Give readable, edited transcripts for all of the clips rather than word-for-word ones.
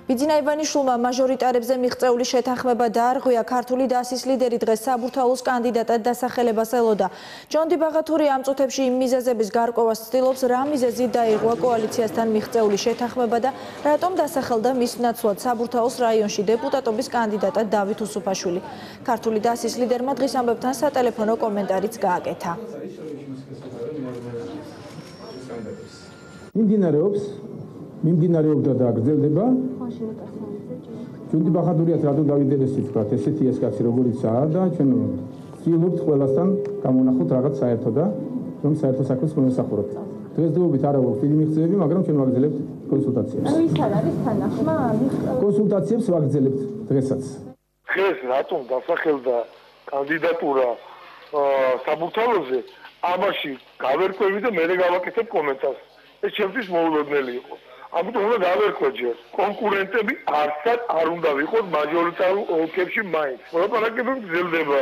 ბიძინა ივანიშვილმა მაჟორიტარებზე მიღწეული შეთანხმება დაარღვია. ქართული დასის ლიდერი დღეს საბურთალოს კანდიდატად დასახელებას ელოდა. ჯონდი ბაღათურია ამ წუთებში იმ მიზეზების გარკვევას ცდილობს, რა მიზეზი დაირღვა კოალიციასთან მიღწეული შეთანხმება და რატომ დასახელდა მის ნაცვლად საბურთალოს რაიონში დეპუტატობის კანდიდატად დავით უსუფაშვილი. ქართული დასის ლიდერმა დღის ამბებთან სატელეფონო კომენტარიც გააკეთა. მიმდინარეობდა და გრძელდება. ჯონდი ბაღათურიას რატომ დავინტერესდი თქვა, ესეთი ეს კაცი როგორიცაა და ჩვენ ვცდილობთ ყველასთან გამონახოთ რაღაც საერთო და რომ საერთო საქმეს მომსახუროთ. დღესდღეობით არ აქვს დიდი მიღწევები, მაგრამ ჩვენ ვაგრძელებთ კონსულტაციებს. ის არ არის თანახმა? კონსულტაციებს ვაგრძელებთ დღესაც. დღეს რატომ დასახელდა კანდიდატურა საბურთალოზე, ამაში გავერკვევი და მე გავაკეთებ კომენტარს. ეს ჩემთვის მოულოდნელი იყო. ამიტომ უნდა გავერკვე ჯერ. კონკურენტები არცად არ უნდა ვიყოთ მაჟორიტარულ ოლქებში მაინც. მოლაპარაკებები გრძელდება.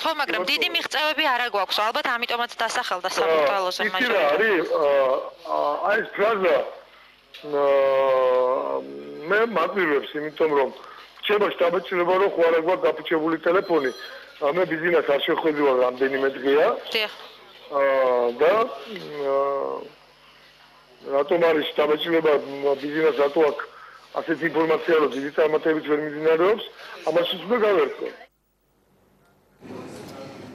ხო, მაგრამ დიდი მიღწევები არა გვაქვს. ალბათ ამიტომაც დასახელდა საბურთალოზე მაჟორიტარი. ის არის აი ეს ფრაზა მე მაპირებს, იმიტომ რომ რჩება შტაბ-ჭრება რომ ხო არა გვაქვს გაფიჩებული ტელეფონი. მე ბიზნეს არ შეხვედრივა რამდენიმე დღეა. დიახ. და რატომ არის შტაბ-ჭრება ბიზნეს რატო აქვს ასეთი ინფორმაცია რომ დიდი წარმატებით ვერ მიმდინარეობს, ამაშიც უნდა გავერკვე.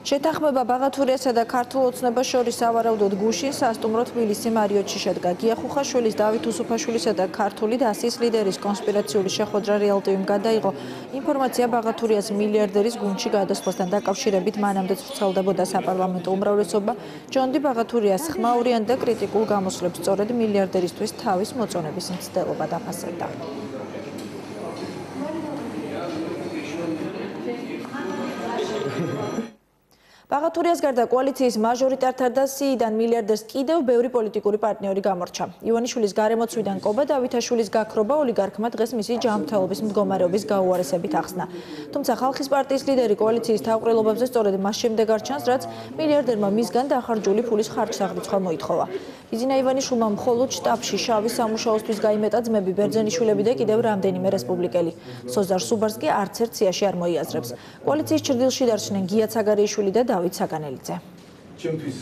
შეთანხმება ბაღათურიასა და ქართულ ოცნებას შორის სავარაუდოდ გუშინ სასტუმრო თბილისი მარიოტში შედგა. გია ხუხაშვილის, დავით უსუფაშვილისა და ქართული დასის ლიდერის კონსპირაციული შეხვედრა რეალტივიმ გადაიღო. ინფორმაცია ბაღათურიას მილიარდერის გუნდში გადასვლასთან დაკავშირებით მანამდეც ვრცელდებოდა საპარლამენტო უმრავლესობა. ჯონდი ბაღათურიას ხმაურიან და კრიტიკულ გამოსვლებს სწორედ მილიარდერისთვის თავის მოწონების მცდელობა დაფასებდა. ბაღათურიას გარდა კოალიციის მაჟორიტართან და სიიდან მილიარდერს კიდევ ბევრი პოლიტიკური პარტნიორი გამორჩა. ივანიშვილის გარემოცვიდან კობა დავითაშვილის გაქრობა ოლიგარქმა დღეს მისი ჯანმრთელობის მდგომარეობის გაუარესებით ახსნა. თუმცა ხალხის პარტიის ლიდერი კოალიციის თავყრილობებზე სწორედ მას შემდეგ არჩანს, რაც მილიარდერმა მისგან დახარჯული ფულის ხარჯსაღრიცხვა მოითხოვა. ბიძინა ივანიშვილმა მხოლოდ შტაბში შავი სამუშაოსთვის გაიმეტა ძმები ბერძენიშვილები და კიდევ რამდენიმე რესპუბლიკელი. სოზარ სუბარს კი არც ერთ სიაში არ მოიაზრებს. კოალიციის ჭრდილში დარჩნენ გია ცაგარიშვილი და დავით საგანელიძე. ჩემთვის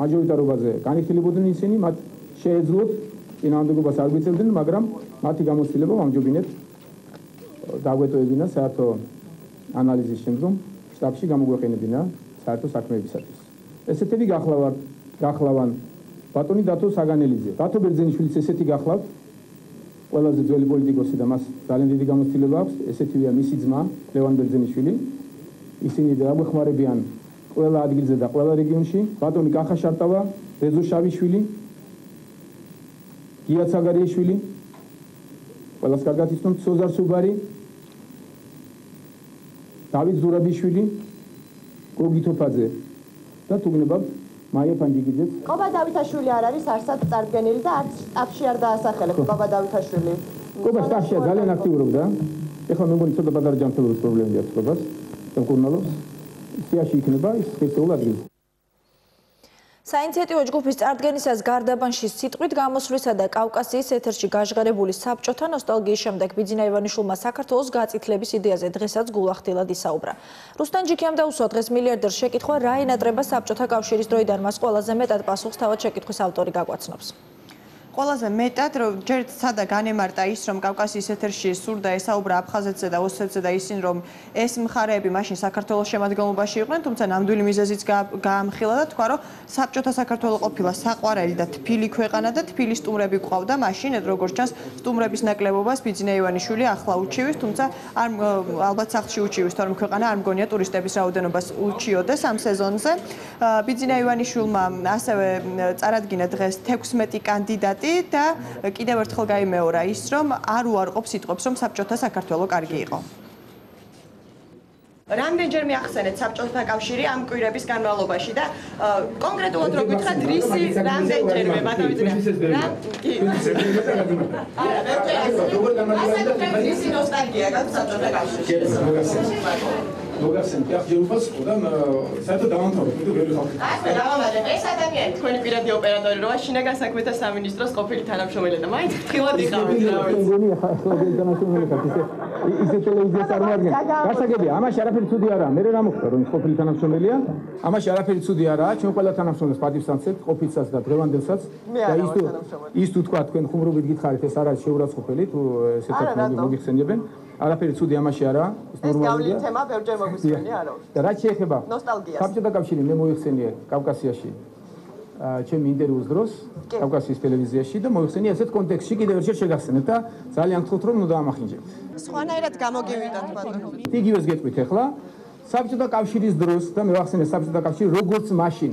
მაჟორიტარობაზე განიხილებოდნენ ისინი, მათ შეეძლოთ წინააღმდეგობას არ გვიწევდნენ, მაგრამ მათი გამოცდილება ვამჯობინეთ დაგვეტოვებინა საერთო ანალიზის შემდგომ შტაბში გამოგვეყენებინა საერთო საქმეებისათვის. ესეთები გახლავან ბატონი დათო საგანელიძე, დათო ბერძენიშვილიც ესეთი გახლავთ, ყველაზე ძველი პოლიტიკოსი და მას ძალიან დიდი გამოცდილება აქვს, ესეთივეა მისი ძმა ლევან ბერძენიშვილი. ისინი დაგვეხმარებიან ყველა ადგილზე და ყველა რეგიონში. ბატონი კახა შარტავა, რეზო შავიშვილი, გია ცაგარიშვილი, ყველას კარგად იცნობთ, სოზარ სუბარი, დავით ზურაბიშვილი, გოგი თოფაძე და თუ გნებავთ მაია ფანჯიგიძეც. კობა დავითაშვილი არ არის არსად წარდგენილი და არც შტაბში არ დაასახელებს კობა დავითაშვილი. კობა შტაბშია ძალიან აქტიურობდა. ეხლა მე მგონი ცოტა პატარა ჯანმრთელობის პრობლემები აქვს კობას. მკურნალობს. სიაში იქნება ის ღირსეულ ადგილზე. საინიციატივო ჯგუფის წარდგენისას გარდაბანში სიტყვით გამოსვლისა და კავკასიის ეთერში გაჟღერებული საბჭოთა ნოსტალგიის შემდეგ ბიძინა ივანიშვილმა საქართველოს გაწითლების იდეაზე დღესაც გულახდილად ისაუბრა. რუსტან ჯიქიამ დაუსვა დღეს მილიარდერს შეკითხვა, რა ენატრება საბჭოთა კავშირის დროიდან მას ყველაზე მეტად პასუხს თავად შეკითხვის ავტორი გაგვაცნობს. ყველაზე მეტად ჯერ სადა განემარტა ის, რომ კავკასიის ეთერში სურდა ესაუბრა აფხაზეთზე და ოსეთზე და ისინი რომ ეს მხარეები მაშინ საქართველოს შემადგენლობაში იყვნენ, თუმცა ნამდვილი მიზეზიც გაამხილა და თქვა, რომ საბჭოთა საქართველო ყოფილა საყვარელი და თბილი ქვეყანა და თბილი სტუმრები გვყავდა მაშინ, როგორც ჩანს, სტუმრების ნაკლებობას ბიძინა ივანიშვილი ახლა უჩივის, თუმცა ალბათ სახლში უჩივის, თორემ ქვეყანა არ მგონია ტურისტების რაოდენობას უჩიოდეს ამ სეზონზე. ბიძინა ივანიშვილმა ასევე წარადგინა დღეს 16 კანდიდატი და კიდევ ერთხელ გაიმეორა ის, რომ არ უარყოფს სიტყვებს, რომ საბჭოთა საქართველო კარგი იყო. რამდენჯერ მიახსენეთ საბჭოთა კავშირი ამ კვირების განმავლობაში და კონკრეტულად რო გითხრათ რისი რამდენჯერმე ბატონო რისი ნოსტალგია გაქვს საბჭოთა კავშირში. მოგახსენეთ, ახჯერობას ხოდა საერთოდ დავამთავრეთ, მე ვერ ვიხავ. ასე დავამატებ, ეს ადამიანი თქვენი პირადი ოპერატორი როა შინაგან საქმეთა სამინისტროს ყოფილი თანამშრომელი და მაინც ფრთხილად იყავით რა ვიცი. მეგონი ახლა თანამშრომელი ხარ, ისე ტელევიზია წარმოადგენს. გასაგებია, ამაში არაფერი ცუდი არაა. მე რა მოხდა, რომ ყოფილი თანამშრომელია? ამაში არაფერი ცუდი არაა. ჩვენ ყველა თანამშრომელს პატივს ამცეთ, ყოფილსაც და დღევანდელსაც. და ის თუ თქვა თქვენ ხუმრობით გითხარით, ეს არის შეურაცხყოფელი, თუ ესეთ მოგიხსენებენ. არაფერი ცუდი ამაში არაა. ეს გავლილი თემა ბევრჯერ მოგვისმენია, არა. და რაც შეეხება ნოსტალგიას. საბჭოთა კავშირი მე მოიხსენიე კავკასიაში. ჩემი ინტერვიუს დროს კავკასიის ტელევიზიაში და მოიხსენიე ასეთ კონტექსტში კიდევ ერთხელ შეგახსენებთ და ძალიან გთხოვთ რომ ნუ დაამახინჯებთ. სხვანაირად გამოგივიდათ ბატონო. იგივეს გეტყვით ახლა საბჭოთა კავშირის დროს და მე ვახსენე საბჭოთა კავშირი როგორც მაშინ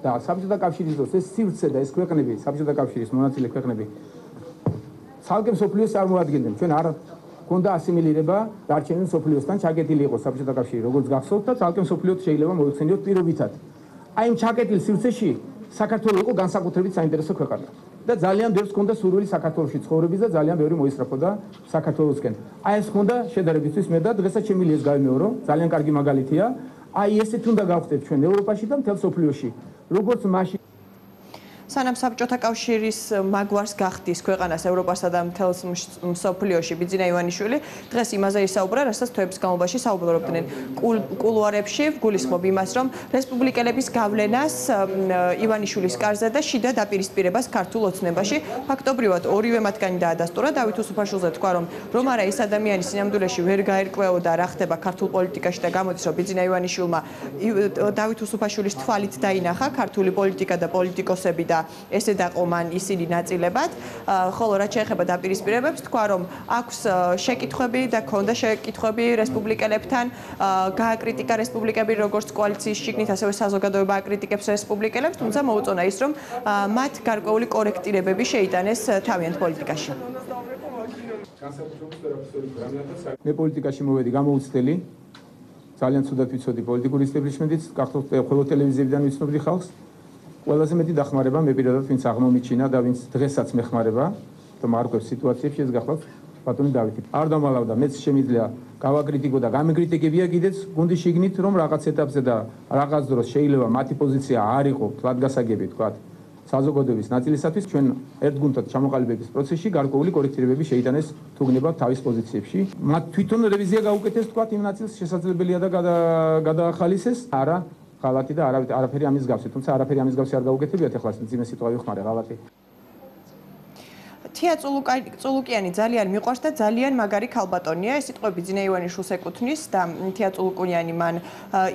და საბჭოთა კავშირის დროს ეს სივრცე და ეს ქვეყნები საბჭოთა კავშირის მონაწილე ქვეყნები ცალკე მსოფლიოს წარმოადგენდნენ. ჩვენ არ გონდა ასიმილირება დარჩენილ მსოფლიოსთან ჩაკეტილი იყო საბჭოთა კავშირი როგორც გახსოვთ და ცალკე მსოფლიოს შეიძლება მოიხსენიოთ პირობითად. აი ამ ჩაკეტილ სივრცეში საქართველოს იყო განსაკუთრებით საინტერესო ქვეყანა და ძალიან ბევრს ჰქონდა სურვილი საქართველოში ცხოვრების და ძალიან ბევრი მოისწრაფოდა საქართველოსკენ. აი ეს ჰქონდა შედარებისთვის მე და დღესაც შემიძლია ეს გავიმეორო, ძალიან კარგი მაგალითია. აი ესეთ უნდა გავხდეთ ჩვენ ევროპაში და მთელ მსოფლიოში. როგორც მაშინ სანამ საბჭოთა კავშირის მაგვარს გახდის ქვეყანას ევროპასა და მთელ მსოფლიოში ბიძინა ივანიშვილი დღეს იმაზე ისაუბრა, რასაც თვეების განმავლობაში საუბრობდნენ კულუარებში, გულისხმობ იმას, რომ რესპუბლიკელების გავლენას ივანიშვილის კარზე და შიდა დაპირისპირებას ქართულ ოცნებაში ფაქტობრივად ორივე მათგანი დაადასტურა. დავით უსუფაშვილზე თქვა, რომ არა ეს ადამიანი სინამდვილეში ვერ გაერკვეოდა რა ხდება ქართულ პოლიტიკაში და გამოდის, რომ ბიძინა ივანიშვილმა დავით უსუფაშვილის თვალით დაინახა ქართული პოლიტიკა და პოლიტიკოსები და ესე დაყო მან ისინი ნაწილებად, ხოლო რაც შეეხება დაპირისპირებებს, თქვა რომ აქვს შეკითხვები და ქონდა შეკითხვები რესპუბლიკელებთან, გააკრიტიკა რესპუბლიკები როგორც კოალიციის შიგნით, ასევე საზოგადოება აკრიტიკებს რესპუბლიკელებს, თუმცა მოუწონა ის, რომ მათ გარკვეული კორექტირებები შეიტანეს თავიანთ პოლიტიკაში. მე პოლიტიკაში მოვედი გამოუცდელი, ძალიან ცუდად ვიცოდი პოლიტიკური ისტაბლიშმენტის, გახსოვთ ყველა ტელევიზიებიდან ვიცნობდი ხალხს. ყველაზე მეტი დახმარება მე პირადად ვინც აღმომიჩინა და ვინც დღესაც მეხმარება და მარკვევს სიტუაციებში ეს გახლავთ ბატონი დავითი. არ დამალავდა, მეც შემიძლია გავაკრიტიკო და გამეკრიტიკებია კიდეც გუნდის შიგნით, რომ რაღაც ეტაპზე და რაღაც დროს შეიძლება მათი პოზიცია არ იყო თვალგასაგები, თქვათ, საზოგადოების ნაწილისათვის ჩვენ ერთ გუნდად ჩამოყალიბების პროცესში გარკვეული კორექტირებები შეიტანეს თუ გნებავთ თავის პოზიციებში. მათ თვითონ რევიზია გაუკეთეს, თქვათ, იმ ნაწილს შესაძლებელია და გადაახალისეს. არა ღალატი და არაფერი ამის გავსი, თუმცა არაფერი ამის გავსი არ გაუკეთებიათ, ახლა ძიმე სიტყვა ვიხმარე ღალატი. თია წულუკიანი ძალიან მიყვარს და ძალიან მაგარი ქალბატონია. ეს სიტყვები ბიძინა ივანიშვილს ეკუთვნის და თია წულუკიანი მან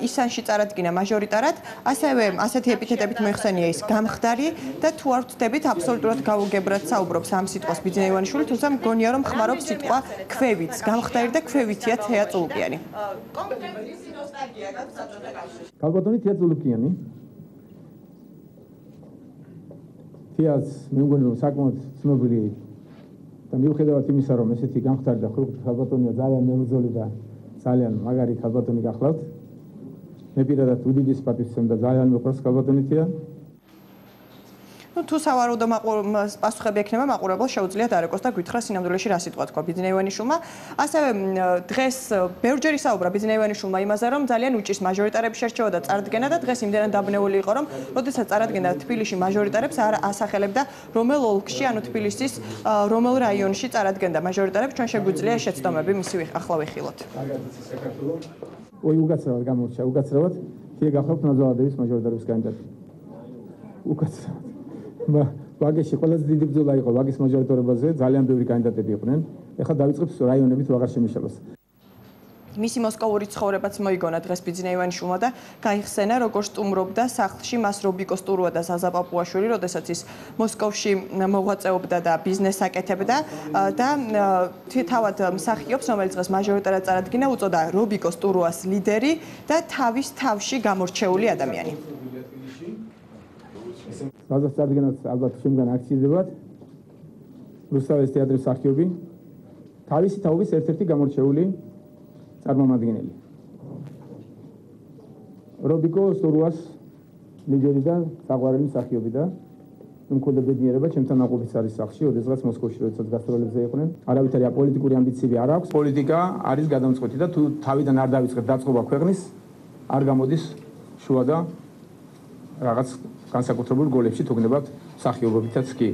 ისანში წარადგინა მაჟორიტარად, ასევე ასეთი ეპითეტებით მოიხსენია ის გამხდარი და თუ არ ვწდებით აბსოლუტურად გაუგებრად საუბრობს ამ სიტყვას ბიძინა ივანიშვილი, თუმცა მგონია რომ ხმარობს სიტყვა ქვევით, გამხდარი და ქვევითია თია წულუკიანი. ქალბატონი თია წულუკიანი თიას მე მგონი რომ საკმაოდ ცნობილი და მიუხედავად იმისა რომ ესეთი გამხდარი და ქალბატონია ძალიან მეუძოლი და ძალიან მაგარი ქალბატონი გახლავთ მე პირადად უდიდეს პატივს და ძალიან მეყვარს ქალბატონი თია. თუ სავარაუდო პასუხები ექნება მაყურებელს შეუძლიათ არეკოს და გითხრას სინამდვილეში რა სიტყვა თქვა ბიძინა ივანიშვილმა. ასევე დღეს ბევრჯერ ისაუბრა ბიძინა ივანიშვილმა იმაზე, რომ ძალიან უჭირს მაჟორიტარების შერჩევა და წარდგენა და დღეს იმდენად დაბნეული იყო, რომ როდესაც წარადგენდა თბილისში მაჟორიტარებს არ ასახელებდა რომელ ოლქში, ანუ თბილისის რომელ რაიონში წარადგენდა მაჟორიტარებს. ჩვენ შეგვიძლია შეცდომები მისი ახლა ვიხილოთ. ой უკაცრავად გამორჩა, უკაცრავად თია გახლავთ ნაძალადევის მაჟორიტარების კანდიდატი. უკაცრავად ვაგეში ყველაზე დიდი ბრძოლა იყო ვაგის მაჟორიტარობაზე, ძალიან ბევრი კანდიდატები იყვნენ. ეხლა დავიწყებთ რაიონებით ვაღარ შემიშალოს. მისი მოსკოვური ცხოვრებაც მოიგონა დღეს ბიძინა ივანიშვილმა და გაიხსენა როგორ სტუმრობდა სახლში მას რობიკო სტურუა და ზაზა პაპუაშვილი, როდესაც ის მოსკოვში მოღვაწეობდა და ბიზნესს აკეთებდა და თავად მსახიობს, რომელიც დღეს მაჟორიტარად წარადგინა, უწოდა რობიკო სტურუას ლიდერი და თავის თავში გამორჩეული ადამიანი. ზაზას წარდგენაც ალბათ შემდგან აქციდებად რუსთავის თეატრის მსახიობი თავისი თაობის ერთ-ერთი გამორჩეული წარმომადგენელი. რობიკო სტურუას ლიდერი და საყვარელი მსახიობი და მქონდა ბედნიერება ჩემთან აყოფის არის სახში, ოდესღაც მოსკოვში როდესაც გასტროლებზე იყვნენ. არავითარი პოლიტიკური ამბიციები არ აქვს. პოლიტიკა არის გადამწყვეტი და თუ თავიდან არ დავიწყეთ დაწყობა ქვეყნის, არ გამოდის შუა და რაღაც განსაკუთრებულ გოლებში თუ გნებავთ მსახიობობითაც კი.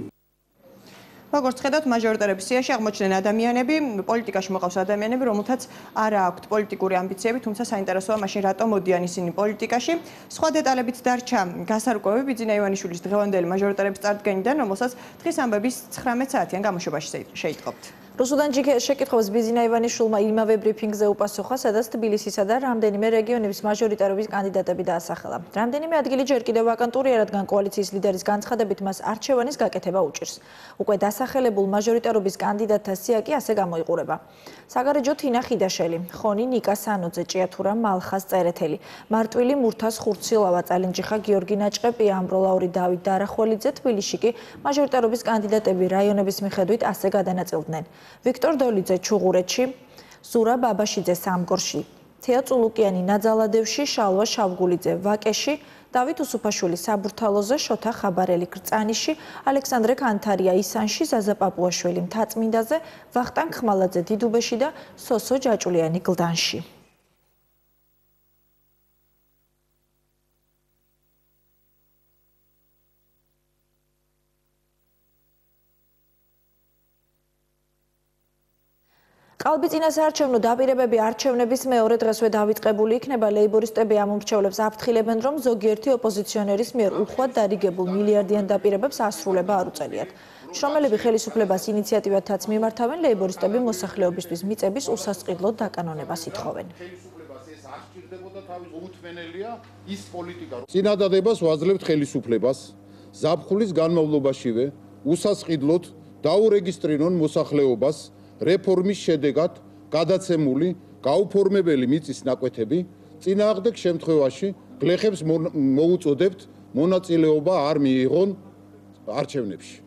როგორც ხედავთ, მაჟორიტარების სიაში აღმოჩნდნენ ადამიანები, პოლიტიკაში მოყავს ადამიანები, რომელთაც არ აქვთ პოლიტიკური ამბიციები, თუმცა საინტერესოა მაშინ რატომ მოდიან ისინი პოლიტიკაში. სხვა დეტალებით დარჩა გასარკვევი ბიძინა ივანიშვილის დღევანდელი მაჟორიტარების წარდგენიდან, რომელსაც დღის ამბების 19 საათიან გამოშვებაში შეიტყობთ. რუსუდან შეკითხვებს ბიძინა ივანიშვილმა იმავე ბრიფინგზე უპასუხა, სადაც თბილისისა და რამდენიმე რეგიონების მაჟორიტარობის კანდიდატები დაასახელა. რამდენიმე ადგილი ჯერ კიდევ ვაკანტურია, რადგან კოალიციის ლიდერის განცხადებით მას არჩევანის გაკეთება უჭირს. უკვე დასახელებულ მაჟორიტარობის კანდიდატთა სია კი ასე გამოიყურება. საგარეჯო თინა ხიდაშელი, ხონი ნიკა სანოძე, ჭიათურა მალხას წერეთელი, მარტვილი მურთას ხურცილავა, წალენჯიხა გიორგი ნაჭყეპი, ამბროლაური დავით დარახველიძე, თბილისში კი მაჟორიტარობის კანდიდატები რაიონების მიხედვით ასე გადანაწილდნენ. ვიქტორ დოლიძე ჩუღურეთში, ზურა ბაბაშიძე სამგორში, თეა წულუკიანი ნაძალადევში, შალვა შავგულიძე ვაკეში, დავით უსუფაშვილი საბურთალოზე, შოთა ხაბარელი კრწანიში, ალექსანდრე კანთარია ისანში, ზაზა პაპუაშვილი მთაწმინდაზე, ვახტანგ ხმალაძე დიდუბეში და სოსო ჯაჭულიანი გლდანში. ყალბიწინა საარჩევნო დაპირებები არჩევნების მეორე დღესვე დავიწყებული იქნება. ლეიბორისტები ამ უმრჩევლებს აფრთხილებენ, რომ ზოგიერთი ოპოზიციონერის მიერ უხვად დარიგებულ მილიარდიან დაპირებებს ასრულება არ უწევიათ. შრომელები ხელისუფლებას ინიციატივათაც მიმართავენ, ლეიბორისტები მოსახლეობისთვის მიწების უსასყიდლოდ დაკანონებას ითხოვენ. წინადადებას ვაძლევთ ხელისუფლებას ზაფხულის განმავლობაშივე უსასყიდლოდ დაურეგისტრირონ მოსახლეობას რეფორმის შედეგად გადაცემული გაუფორმებელი მიწის ნაკვეთები, წინააღმდეგ შემთხვევაში გლეხებს მოუწოდებთ მონაწილეობა არ მიიღონ არჩევნებში.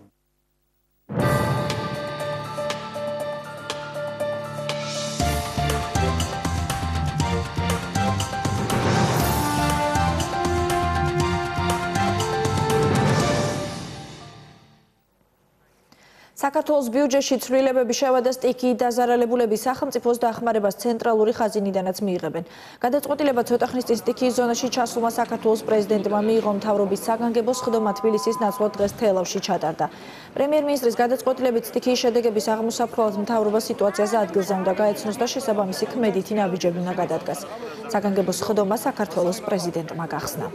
საქართველოს ბიუჯეტში ცვლილებები შევადა სტიქიით დაზარალებულები სახელმწიფოს დახმარებას ცენტრალური ხაზინიდანაც მიიღებენ. გადაწყვეტილება ცოტა ხნის წინ სტიქიის ზონაში ჩასულმა საქართველოს პრეზიდენტმა მიიღო მთავრობის საგანგებო სხდომა თბილისის ნაცვლად დღეს თელავში ჩატარდა. პრემიერ-მინისტრის გადაწყვეტილებით სტიქიის შედეგების აღმოსაფრთხოდ მთავრობა სიტუაციაზე ადგილზე უნდა გაეცნოს და შესაბამისი ქმედითი ნაბიჯები უნდა გადადგას. საგანგებო სხდომა საქართველოს პრეზიდენტმა გახსნა.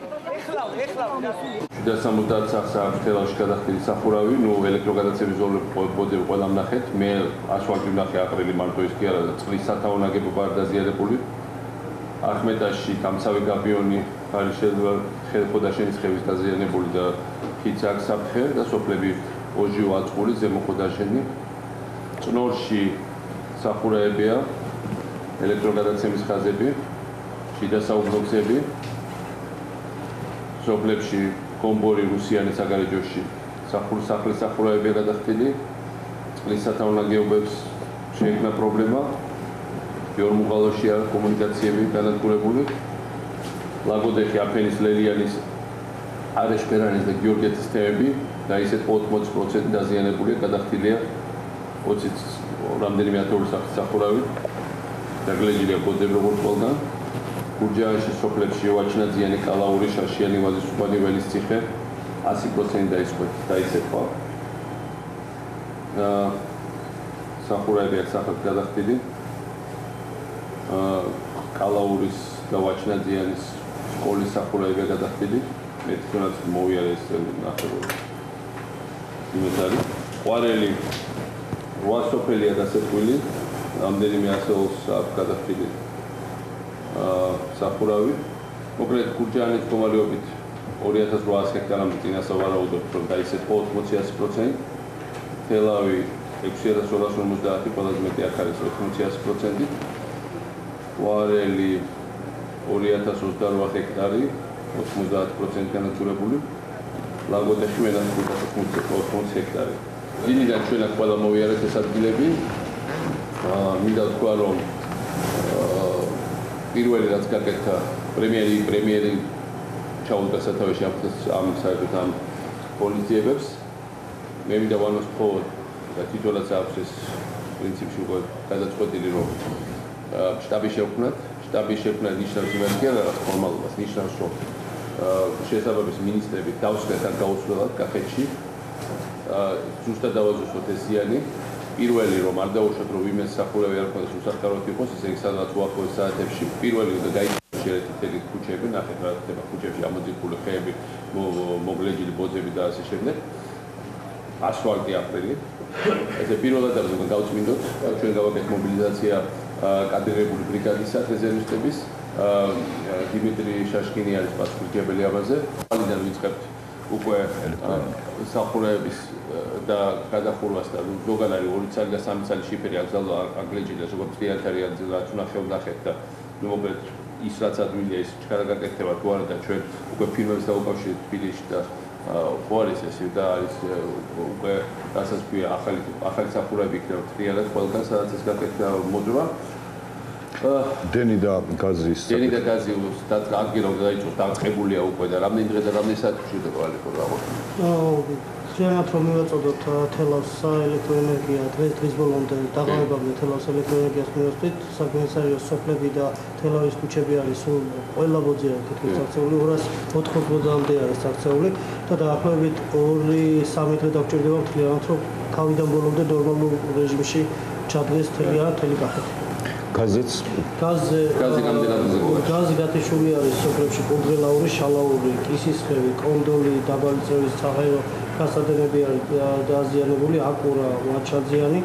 70 სახლს აქვს თელავში გადახდილი სახურავი, ელექტროგადაცემის ზოლები ბოდები ყველამ ნახეთ, მე ასვაკი ვნახე აპრილი მარტო ის კი არა, წყლის სათავო ნაგებობა არ დაზიანებული. ახმეტაში გამსავი გაბიონი არის ხელფოდაშენის ხევის დაზიანებული და ხიდს აქვს საფრთხე და სოფლები ოჟიო აწყური ზემო ხოდაშენი. წნორში სახურავებია, ელექტროგადაცემის ხაზები, შიდა საუბრობსები. სოფლებში კომბორი რუსიანი საგარეჯოში სახლის სახურავებია გადახდილი. წყლის სათავო ნაგებობებს შეექმნა პრობლემა. იორმუღალოში არის კომუნიკაციები განადგურებული. ლაგოდეხი, აფენის, ლელიანის, არეშფერანის და გიორგეთის თემები და ისეთ 80% დაზიანებულია, გადახდილია 20 რამდენიმე ათეული სახლის სახურავი. დაგლეჯილია ბოდები როგორც ყველგან. გურჯაანში სოფლებში ვაჩნაძიანი, კალაური, შაშიანი, ვაზისუბანი, ველისციხე 100% დაისწრა. სახურავები აქვს სახალხო გადახდილი. კალაურის და ვაჩნაძიანის სკოლის სახურავებია გადახდილი. მე თვითონაც მოვიარე ეს ნახევარი. იმედარი. ყვარელი 8 სოფელია დასაწყვილი, რამდენიმე ასეულს აქვს გადახდილი. სახურავი. მოკლედ გურჯაანის მდგომარეობით 2800 ჰექტარამდე წინასავარაუდობთ, რომ დაიცეთ 80%. თელავი 6250, ყველაზე მეტი აქ არის 80%. ყვარელი 2028 ჰექტარი, 90% განადგურებული. ლაგოდეხი მენას 580 ჰექტარი. დილიდან ჩვენ აქ ყველა მოვიარეთ ეს ადგილები. მინდა ვთქვა, რომ პირველი რაც გაკეთდა პრემიერი ჩაუდგა სათავეში ამ საერთოდ ამ პოლიციებებს მე მინდა ვანოსხო და თვითონაც აქვს ეს პრინციპში უკვე გადაწყვეტილი რომ შტაბი შევქმნათ. შტაბი შექმნა ნიშნავს იმას კი არა რაღაც ფორმალობას, ნიშნავს რომ შესაბამისი მინისტრები დავსვათ ან გაუცვლელად კახეთში. ზუსტად დავაზუსტოთ ეს ზიანი. პირველი რომ არ დაუშვათ რომ ვინმე სახურავი არ ქონდეს უსახკაროდ იყოს, ესე იგი სადღაც უახლოეს საათებში პირველი და გაიჭიროს ერთერთი ქუჩები, ნახეთ რა ხდება ქუჩებში ამოძიკული ხეები, მოგლეჯილი ბოძები და ასე შემდეგ. ასფალტი აფრენი. ესე პირველად არის რომ გავწმინდოთ, ჩვენ გავაკეთეთ მობილიზაცია კადრირებული ბრიგადისა რეზერვისტების დიმიტრი შაშკინი არის პასუხისმგებელი ამაზე. ალიდან ვიწყებთ უკვე სახურების და გადახურვას და ზოგან არის 2 წელი და 3 წელი შიფერი აგზავნა აგლეჯილი და ზოგადად ფიათარი რაც უნდა შევდახეთ და მოკლედ ის რაც ადვილია ის ჩქარაგაკეთება თუ არა და ჩვენ უკვე ფილმებს დავუკავშირეთ თბილისში და ყუარის ეს და არის უკვე რასაც ქვია ახალი სახურები იქნება ფრიალად ყველგან სადაც ეს გაკეთდა მოძრა დენი და გაზის ადგილი რომ დაიწყოს დაწყებულია უკვე და რამდენი დღე და რამდენი საათი შეიძლება აღარ General from Mozart, Telos, Electroenergia, Dres Volonte, Dagaba, Telos Electroenergia, Sagmesario, Soplevida, Telos Kuchebiaris, Oila Bodzia, Saxoli, Otko Bodamdia, Saxoli, Tadapavit, only summit Dr. Leantro, Kavidan Bolonde, Dormal Regime, Chadres, Telia, Telegraph. Gazets Gazi Gatishuli არის სოფლებში კონტროლაური, შალაური, კისის ხევი, კონდოლი, დაბალწევის სახეო გასადენები არის დაზიანებული, აკურა, ვაჩაძიანი.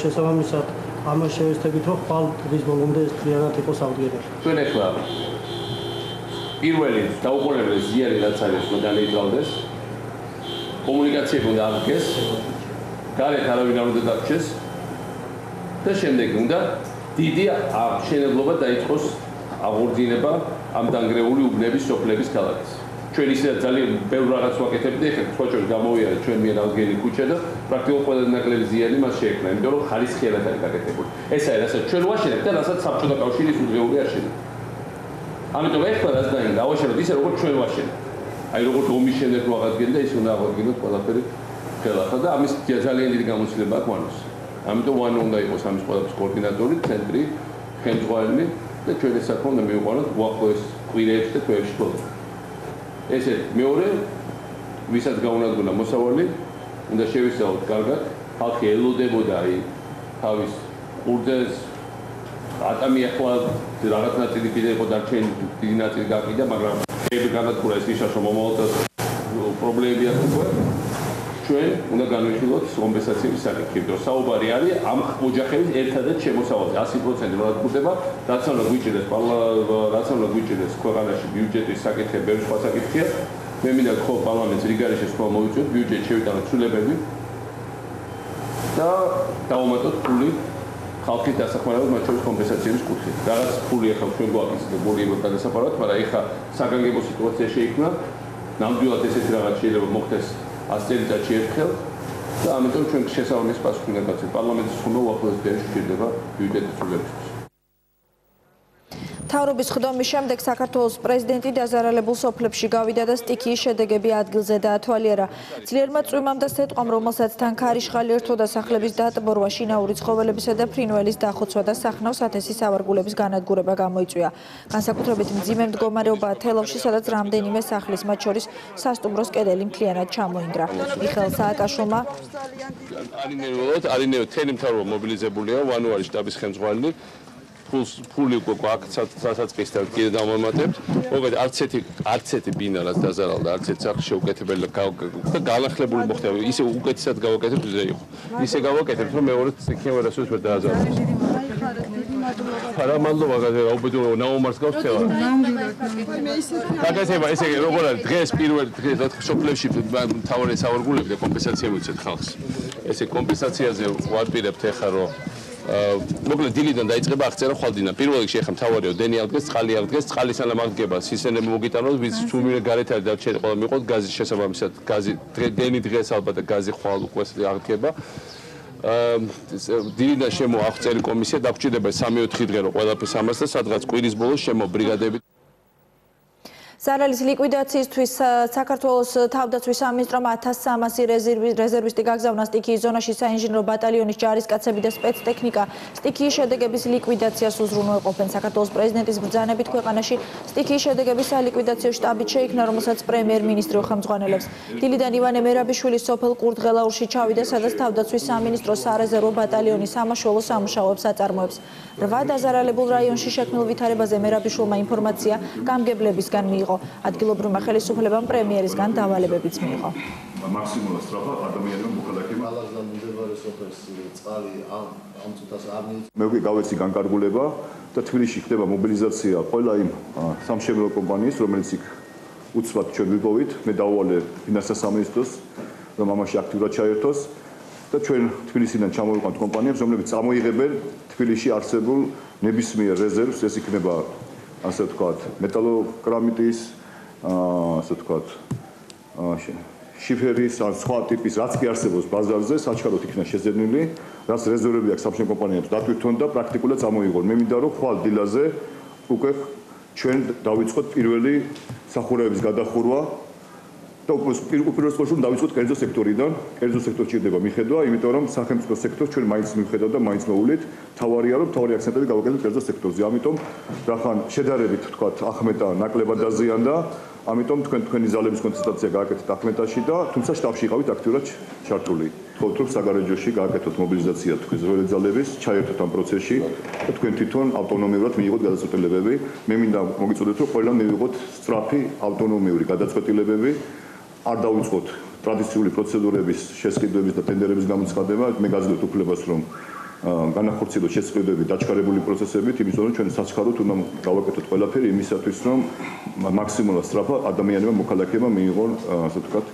შესაბამისად, ამას შევეცდებით, რომ ხვალ დღის ბოლომდე ეს ძალიანად იყოს აღდგენილი. ჩვენ ახლა პირველი დაუყოვნებელი ზიანი რაც არის, უნდა განეიძრაოდეს. კომუნიკაციები უნდა აღდგეს. გარეთ არავინ არ უნდა დარჩეს. და შემდეგ უნდა დიდი აღშენებლობა დაიწყოს აღორძინება ამ დანგრეული უბნების სოფლების ქალაქის. ჩვენ ისე ძალიან ბევრ რაღაც ვაკეთებდი, ეხლა სხვაჭორი გამოვიარეთ ჩვენ მიერ აღდგენილი ქუჩა და პრაქტიკულად ყველა ნაკლები ზიანი მას შეექმნა, იმიტომ რომ ხარისხიანად არის გაკეთებული. ეს არის რასაც ჩვენ ვაშენებთ და რასაც საბჭოთა კავშირის უზრეული არ შედება. ამიტომ ეხლა რაც დაინდა დავაშენოთ ისე როგორც ჩვენ ვაშენებთ. აი როგორც ომის შემდეგ რო აღადგენ და ის უნდა აღადგინოთ ყველაფერი ხელახლა და ამის ძალიან დიდი გამოცდილება აქვს ვანოს. ამიტომ ვანო უნდა იყოს ამის ყველაფრის კოორდინატორი, ცენტრი, ხელმძღვანელი და ჩვენ ეს საქმე უნდა მივიყვანოთ უახლოეს კვირეებში და თვეებში ბოლოს. ესე მეორე, ვისაც გაუნადგურა მოსავალი, უნდა შევისწავლოთ კარგად, ხალხი ელოდებოდა თავის ყურძენს, ატამი ახლა რაღაც ნაწილი კიდე იყო დარჩენილი, დიდი ნაწილი გაყიდა, მაგრამ ხეები განადგურა ეს ნიშნავს, რომ მომავალ პრობლემები აქვს უკვე. ჩვენ უნდა განვიხილოთ კომპენსაციების საკითხი, რომ საუბარი არის ამ ოჯახების ერთადერთ შემოსავალზე 100% რომ დაგხვდება, რაც უნდა გვიჭირდეს ქვეყანაში ბიუჯეტის საკითხი, ბევრი სხვა საკითხია. მე მინდა ხო პარლამენტს რიგარიშე სხვა მოვიწვიოთ, ბიუჯეტი შევიტანოთ ცვლილებები და დავუმატოთ ფული ხალხის დასახმარებლად, მათ შორის კომპენსაციების კუთხით. რაღაც ფული ახლა ჩვენ გვაქვს ბოლივად გადასაფარად, მაგრამ ეხლა საგანგებო სიტუაცია შეიქმნა. ნამდვილად ესეთი რაღაც შეიძლება მოხდეს 100 წელიწადში ერთხელ და ამიტომ ჩვენ შესაბამის პასუხი უნდა გაცეთ. პარლამენტის ხმობა უახლოეს დღეებში სჭირდება ბიუჯეტის ცვლილებისთვის. მთავრობის ხდომის შემდეგ საქართველოს პრეზიდენტი დაზარალებულ სოფლებში გავიდა და სტიქიის შედეგები ადგილზე დაათვალიერა. ძლიერმა წვიმამ და სეტყვამ, რომელსაც თან ქარიშხალი ერთო და სახლების დატბორვა, შინაური ცხოველებისა და ფრინველის დახოცვა და სახნავს ათესის სავარგულების განადგურება გამოიწვია. განსაკუთრებით მძიმე მდგომარეობაა თელავში, სადაც რამდენიმე სახლის, მათ შორის სასტუმროს კედელი მთლიანად ჩამოინგრა. მიხეილ სააკაშვილმა არინევ თელი მთავრობა მობილიზებულია, ვანო არის შტაბის ხელმძღვანელი. ფული უკვე გვაქვს სასაწყისთან კიდე დავამატებთ. მოგეთ არც ერთი ბინა რაც დაზარალდა, არც ერთი სახლი შეუკეთებელი და განახლებული მოხდება. ისე უკეთესად გავაკეთებთ ზე იყო. ისე გავაკეთებთ რომ მეორე ციხე ვერასოდეს ვერ დააზარალოს. არა მადლობა გაზერა, უბედური ნაუმარს გავს ხელა. გაკეთება ესე როგორ არის დღეს პირველ დღეს სოფლებში მთავარი სავარგულები და კომპენსაცია მიცეთ ხალხს. ესე კომპენსაციაზე ვაპირებთ ახლა რომ მოკლედ დილიდან დაიწყება აღწერა ხვალდინა. პირველ რიგში ახლა მთავარია დენი აღდგეს, წყალი აღდგეს, წყალი სანამ აღდგება, სისენები მოგიტანოთ, ვინც თუმი გარეთ არის დარჩენილი, ყველა მიყოთ გაზის შესაბამისად, გაზი დენი დღეს ალბათ გაზი ხვალ უკვე აღდგება. დილიდან შემოაღწერი კომისია, დაგჭირდება 3-4 დღე რომ ყველაფერს ამას და სადღაც კვირის ბოლოს შემობრიგადები. ზარალის ლიკვიდაციისთვის საქართველოს თავდაცვის სამინისტრომ 1300 რეზერვისტი გაგზავნა სტიქიის ზონაში საინჟინრო ბატალიონის ჯარისკაცები და სპეცტექნიკა სტიქიის შედეგების ლიკვიდაციას უზრუნველყოფენ. საქართველოს პრეზიდენტის ბრძანებით ქვეყანაში სტიქიის შედეგების სალიკვიდაციო შტაბი შეიქმნა, რომელსაც პრემიერ-მინისტრი ხელმძღვანელობს. დილიდან ივანე მერაბიშვილი სოფელ კურდღელაურში ჩავიდა, სადაც თავდაცვის სამინისტროს სარეზერვო ბატალიონი სამაშველო სამუშაოებს აწარმოებს. 8 დაზარალებულ რაიონში შექმნილ ვითარებაზე მერაბიშვილმა ინფორმაცია გამგებლებისგან მიიღო. ადგილობრივმა ხელისუფლებამ პრემიერისგან დავალებებიც მიიღო. მაქსიმალურად სწრაფად ადამიანებმა მოქალაქეებმა ალაზან მდებარე სოფელს წყალი ამ წუთას არ მიიწევს. მე უკვე გავეცი განკარგულება და თბილისში ხდება მობილიზაცია ყველა იმ სამშენებლო კომპანიის, რომელიც იქ უცბად ჩვენ ვიპოვით. მე დავუვალე ფინანსთა სამინისტროს, რომ ამაში აქტიურად ჩაერთოს და ჩვენ თბილისიდან ჩამოვიყვანთ კომპანიებს, რომლებიც წამოიღებენ თბილისში არსებულ ნებისმიერ რეზერვს, ეს იქნება ასე ვთქვათ, მეტალოკრამიტის, ასე ვთქვათ, შიფერის ან სხვა ტიპის, რაც კი არსებობს ბაზარზე, საჩქაროდ იქნა შეძენილი, რაც რეზერვები აქვს სამშენებლო კომპანიებს დატვირთონ და პრაქტიკულად წამოიღონ. მე მინდა რომ ხვალ დილაზე უკვე ჩვენ დავიწყოთ პირველი სახურავების გადახურვა და უპირველეს ყოვლისა დავიწყოთ კერძო სექტორიდან. კერძო სექტორი ჭირდება მიხედვა, იმიტომ რომ სახელმწიფო სექტორს ჩვენ მაინც მივხედავთ და მაინც მოვულით. თავარია რომ თავარი აქცენტები გავაკეთოთ კერძო სექტორზე. ამიტომ რახან შედარებით ვთქვათ, ახმეტა ნაკლებად დაზიანდა. ამიტომ თქვენი ზალების კონცენტრაცია გააკეთეთ ახმეტაში და თუმცა შტაბში იყავით აქტიურად ჩართული. თქოთ რომ საგარეჯოში გააკეთოთ მობილიზაცია თქვენს როლი ძალების, ჩაერთოთ ამ პროცესში და თქვენ თვითონ ავტონომიურად მიიღოთ გადაწყვეტილებები. მე მინდა მოგიწოდოთ რომ ყველა მივიღოთ სწრაფი ავტონომიური გადაწყვეტილებები. არ დავიწყოთ ტრადიციული პროცედურების შესყიდვების და ტენდერების გამოცხადება. მე გაძლევთ უფლებას რომ განახორციელოთ შესყიდვები დაჩქარებული პროცესებით, იმიტომ რომ ჩვენ საჩქაროდ უნდა გავაკეთოთ ყველაფერი იმისათვის, რომ მაქსიმალურად სწრაფად ადამიანებმა მოქალაქეებმა მიიღონ, ასე ვთქვათ,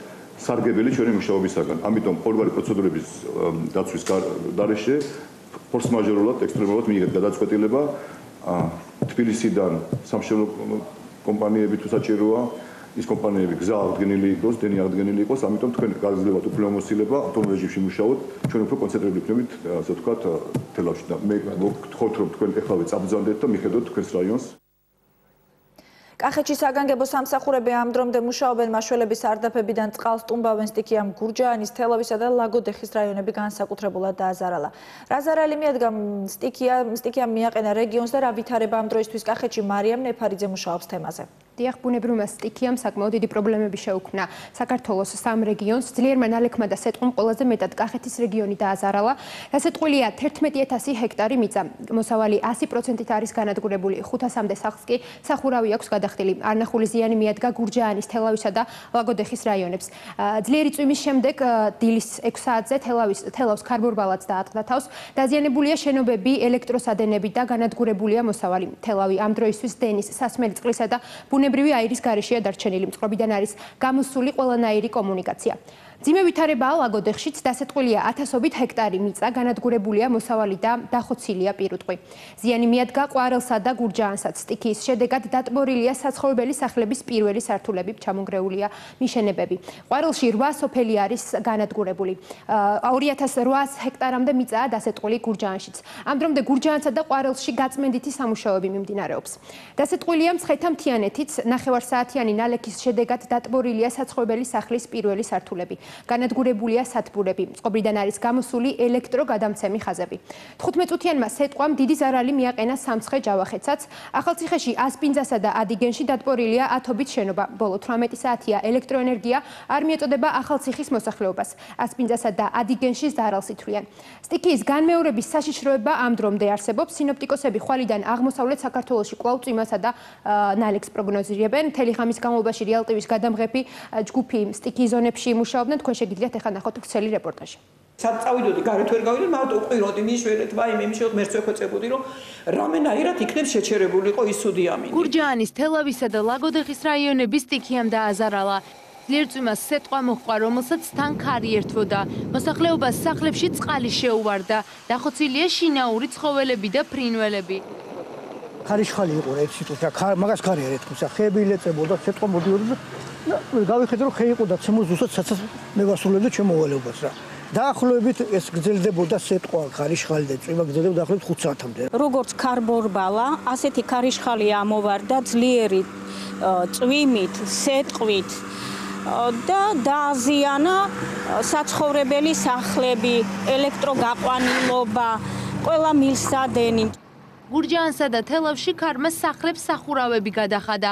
სარგებელი ჩვენი მუშაობისაგან. ამიტომ ყოველგვარი პროცედურების დაცვის გარეშე ფორს-მაჟორულად, ექსტრემალურად მიიღეთ გადაწყვეტილება თბილისიდან სამშენებლო კომპანიები თუ საჭიროა ის კომპანიები გზა აღდგენილი იყოს, დენი აღდგენილი იყოს, ამიტომ თქვენ გაძლევთ უფლებამოსილება ავტონომ რეჟიმში მუშაობთ, ჩვენ უფრო კონცენტრირებული ვქნებით, ასე ვთქვათ, თელავში და მე გთხოვთ რომ თქვენ ეხლავე წაბრძანდეთ და მიხედოთ თქვენს რაიონს. კახეთში საგანგებო სამსახურები ამ დრომდე მუშაობენ, მაშველების სარდაფებიდან წყალს ტუმბავენ სტიქიამ გურჯაანის, თელავისა და ლაგოდეხის რაიონები განსაკუთრებულად დააზარალა. რა ზარალი მიადგა სტიქიამ მიაყენა რეგიონს და რა ვითარება ამ დროისთვის კახეთში მარიამ ნეფარიძე მუშაობს თემაზე. დიახ, ბუნებრივმა სტიქიამ საკმაოდ დიდი პრობლემები შეუქმნა საქართველოს სამ რეგიონს. ძლიერმა ნალექმა და სეტყვამ ყველაზე მეტად კახეთის რეგიონი დააზარალა. დასეტყვილია 11000 ჰექტარი მიწა. მოსავალი 100%-ით არის განადგურებული. 500-მდე სახლს კი სახურავი აქვს გადახდილი. არნახული ზიანი მიადგა გურჯაანის, თელავისა და ლაგოდეხის რაიონებს. ძლიერი წვიმის შემდეგ დილის 6 საათზე თელავს ქარბორბალაც დაატყდა თავს. დაზიანებულია შენობები, ელექტროსადენები და განადგურებულია მოსავალი. თელავი ამ დროისთვის დენის, სასმელი წყლისა და ბუნებრივი აირის გარეშეა დარჩენილი. მწყობრიდან არის გამოსული ყველანაირი კომუნიკაცია. ძიმე ვითარებაა ლაგოდეხშიც, დასეტყვილია 1000-ობით ჰექტარი მიწა, განადგურებულია მოსავალი და დახოცილია პირუტყვი. ზიანი მიადგა ყვარელსა და გურჯაანსაც. სტიქიის შედეგად დატბორილია საცხოვრებელი სახლების პირველი სართულები, ჩამონგრეულია მიშენებები. ყვარელში 8 სოფელი არის განადგურებული. 2800 ჰექტარამდე მიწაა დასეტყვილი გურჯაანშიც. ამ დრომდე გურჯაანსა და ყვარელში გაწმენდითი სამუშაოები მიმდინარეობს. დასეტყვილია მცხეთა მთიანეთიც, ნახევარსაათიანი ნალექის შედეგად დატბორილია საცხოვრებელი სახლის პირველი სართულები. განადგურებულია სათბურები. მწყობრიდან არის გამოსული ელექტროგადამცემი ხაზები. 15 წუთიანმა სეტყვამ დიდი ზარალი მიაყენა სამცხე ჯავახეთსაც. ახალციხეში ასპინძასა და ადიგენში დატბორილია 10-ობით შენობა. ბოლო 18 საათია ელექტროენერგია არ მიეწოდება ახალციხის მოსახლეობას. ასპინძასა და ადიგენში ზარალს ითვლიან. სტიქიის განმეორების საშიშროება ამ დრომდე არსებობს. სინოპტიკოსები ხვალიდან აღმოსავლეთ საქართველოში კვლავ წვიმასა და ნალექს პროგნოზირებენ. მთელი ხამის განმავლობაში რეალ ტივის გადამღები ჯგუფი სტიქიის ზონებში მუშაობდნენ. თქვენ შეგიძლიათ ახლა ნახოთ ქსელი რეპორტაჟი. სად წავიდოდი, გარეთ ვერ გავიდოდი, მარტო უყიროდი მიშველეთ, ვაი მე მიშველეთ, მერც ვეხვეწებოდი, რომ რამენაირად იქნებ შეჩერებულიყო ის სუდიამინი. გურჯაანის, თელავისა და ლაგოდეხის რაიონების სტიქიამ დააზარალა. ძლიერ წვიმას სეტყვა მოჰყვა, რომელსაც თან ქარი ერთვოდა. მოსახლეობას სახლებში წყალი შეუვარდა. დახოცილია შინაური ცხოველები და ფრინველები. ხარიშხალი იყო რა სიტუაცია, მაგას ქარი არ ეთქვა, ხეები ილეწებოდა, სეტყვა მოდიოდა და გავიხედე რომ ხე იყო და ცემოს ზუსტად საცას მე ვასრულებდი ჩემოვალებას რა. დაახლოებით ეს გრძელდებოდა სეტყვა, ხარიშხალი და წვიმა გრძელდებოდა დაახლოებით 5 საათამდე. როგორც ქარბორბალა, ასეთი ქარიშხალი ამოვარდა ძლიერი წვიმით, სეტყვით და დააზიანა საცხოვრებელი სახლები, ელექტროგაყვანილობა, ყველა მილსადენი. გურჯაანსა და თელავში ქარმა სახლებს სახურავები გადახადა.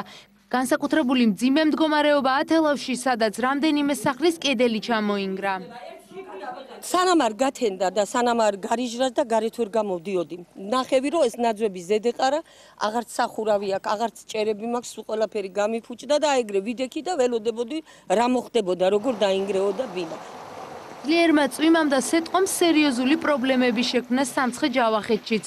განსაკუთრებული მძიმე მდგომარეობაა თელავში, სადაც რამდენიმე სახლის კედელი ჩამოინგრა. სანამ არ გათენდა და სანამ არ გარიჟრა და გარეთ ვერ გამოვდიოდი. ნახევი რომ ეს ნაძვები ზედეყარა, აღარც სახურავი აქვს, აღარც ჭერები მაქვს, სულ ყველაფერი გამიფუჭდა და აიგრე ვიდექი და ველოდებოდი რა მოხდებოდა, როგორ დაინგრეოდა ბინა. ძლიერმა წვიმამ და სეტყვამ სერიოზული პრობლემები შექმნა სამცხე-ჯავახეთშიც.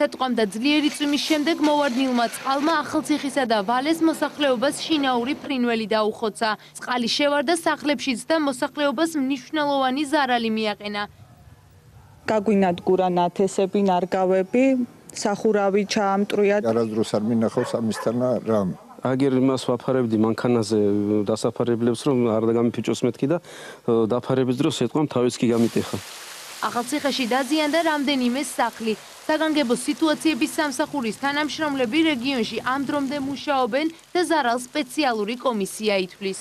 სეტყვამ და ძლიერი წვიმის შემდეგ მოვარდნილმა წყალმა ახალციხისა და ვალეს მოსახლეობას შინაური ფრინველი დაუხოცა. წყალი შევარდა სახლებშიც და მოსახლეობას მნიშვნელოვანი ზარალი მიაყენა. გაგვინადგურა ნათესები, ნარგავები, სახურავი ჩაამტრუია. არასდროს არ მინახავს ამისთან რამ. აგერ იმას ვაფარებდი მანქანაზე დასაფარებლებს, რომ არ გამიფიჭოს მეთქი და დაფარების დროს სეტყვამ თავის კი გამიტეხა. ახალციხეში დაზიანდა რამდენიმე სახლი. საგანგებო სიტუაციების სამსახურის თანამშრომლები რეგიონში ამ დრომდე მუშაობენ და ზარალს სპეციალური კომისია ითვლის.